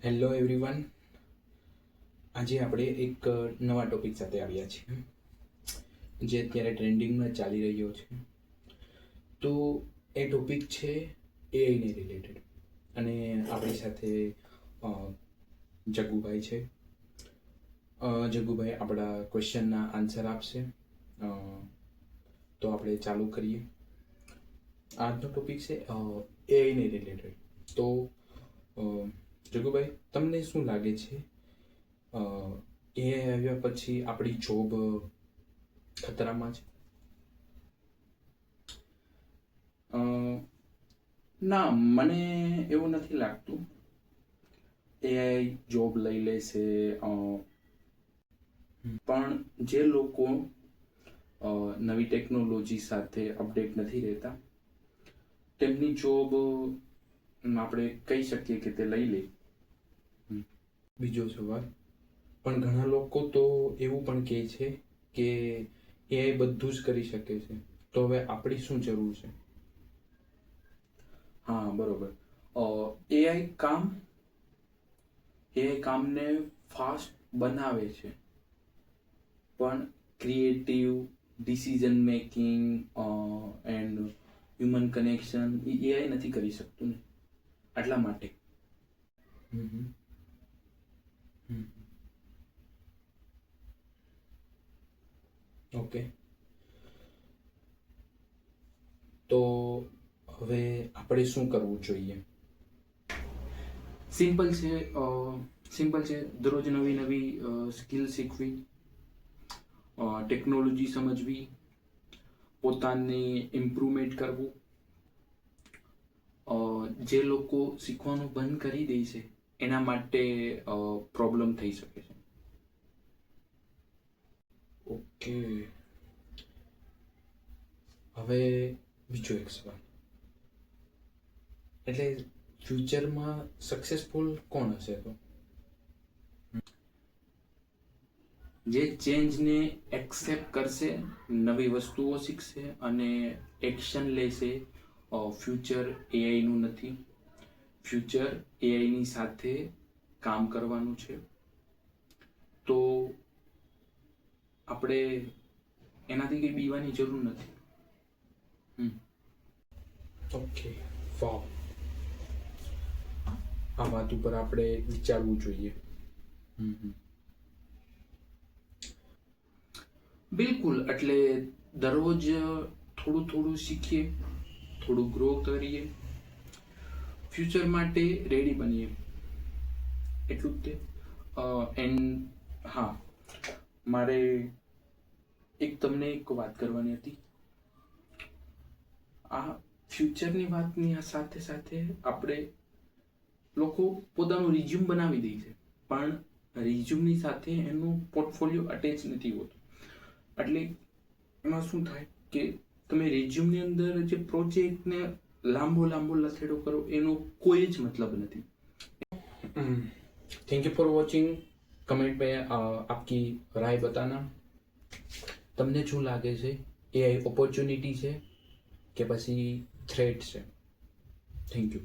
Hello everyone. આજે આપણે એક નવા ટોપિક સાથે આવ્યા છીએ જે અત્યારે ટ્રેન્ડિંગમાં ચાલી રહ્યો છે. તો એ ટોપિક છે એઆઈને રિલેટેડ, અને આપણી સાથે જગ્ગુભાઈ છે. જગ્ગુભાઈ આપણા ક્વેશ્ચનના આન્સર આપશે. તો આપણે ચાલુ કરીએ. આજનો ટોપિક છે એઆઈને રિલેટેડ. તો જગ્ગુભાઈ, તમને શું લાગે છે એઆઈ આવ્યા પછી આપણી જોબ ખતરામાં છે? ના, મને એવું નથી લાગતું એઆઈ જોબ લઈ લેશે. પણ જે લોકો નવી ટેકનોલોજી સાથે અપડેટ નથી રહેતા તેમની જોબ આપણે કહી શકીએ કે તે લઈ લે. બીજો સવાલ, પણ ઘણા લોકો તો એવું પણ કહે છે કે એઆઈ બધું જ કરી શકે છે, તો હવે આપણી શું જરૂર છે? હા, બરોબર. એઆઈ કામને ફાસ્ટ બનાવે છે, પણ creative decision making and human connection AI નથી કરી શકતું ને, એટલા માટે. ઓકે, તો હવે આપણે શું કરવું જોઈએ? સિમ્પલ છે. દરરોજ નવી નવી સ્કિલ શીખવી, ટેકનોલોજી સમજવી, પોતાને ઇમ્પ્રુવમેન્ટ કરવું. જે લોકો શીખવાનું બંધ કરી દે છે એના માટે પ્રોબ્લેમ થઈ શકે છે. ઓકે, હવે બીજો એક સવાલ, એટલે ફ્યુચરમાં સક્સેસફુલ કોણ હશે? તો જે ચેન્જને એક્સેપ્ટ કરશે, નવી વસ્તુઓ શીખશે અને એક્શન લેશે. ફ્યુચર એઆઈનું નથી, ફ્યુચર એઆઈની સાથે કામ કરવાનું છે. તો આપણે એનાથી કંઈ બીવાની જરૂર નથી. ઓકે, વાવ. આ વાત ઉપર આપણે વિચારવું જોઈએ. બિલકુલ. એટલે દરરોજ થોડું થોડું શીખીએ, થોડું ગ્રો કરીએ, ફ્યુચર માટે રેડી બનીએ, એટલું જ તે. એન્ડ હા, મારે તમને એક વાત કરવાની હતી. આ ફ્યુચરની વાતની સાથે સાથે આપણે લોકો પોતાનું રિઝ્યુમ બનાવી દે છે, પણ રિઝ્યુમની સાથે એનું પોર્ટફોલિયો અટેચ નથી હોતું. એટલે એમાં શું થાય કે તમે રિઝ્યુમની અંદર જે પ્રોજેક્ટને લાંબો લથેડો કરો એનો કોઈ જ મતલબ નથી. Thank you for watching. Comment में आपकी राय बताना. તમને શું લાગે છે, એઆઈ ઓપોર્ચ્યુનિટી છે કે પછી થ્રેટ છે? Thank you.